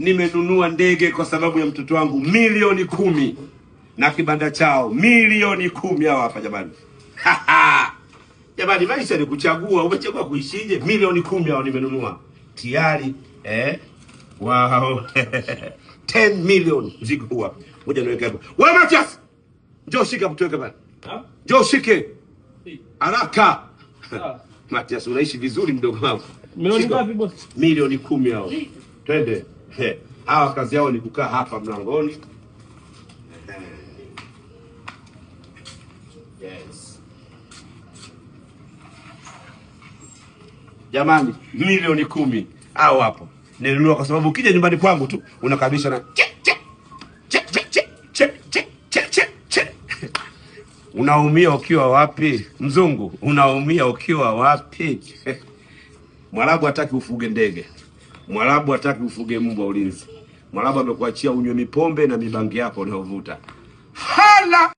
nimenunua ndege kwa sababu ya mtoto wangu, milioni 10 na kibanda chao milioni 10. Hao hapa jamani. Jamani, maisha ni kuchagua. Umechagua kuishije? Milioni 10 hao nimenunua tayari. Wow. 10 million mzigo huwa. Ngoja niweke hapo. Wewe Matias, njoo shika mtuweke bana. Njoo shike haraka. Matias, unaishi vizuri mdogo wangu. Milioni ngapi boss? Milioni 10 hao. Twende. Hawa kazi yao ni kukaa hapa mlangoni. Yes. Jamani, milioni 10 hao hapo. Nilinunua kwa sababu ukija nyumbani kwangu tu unakabisha na Unaumia ukiwa wapi? Mzungu, unaumia ukiwa wapi? Mwarabu hataki ufuge ndege. Mwarabu hataki ufuge mbwa ulinzi. Mwarabu amekuachia unywe mipombe na mibangi yako unayovuta. Hala!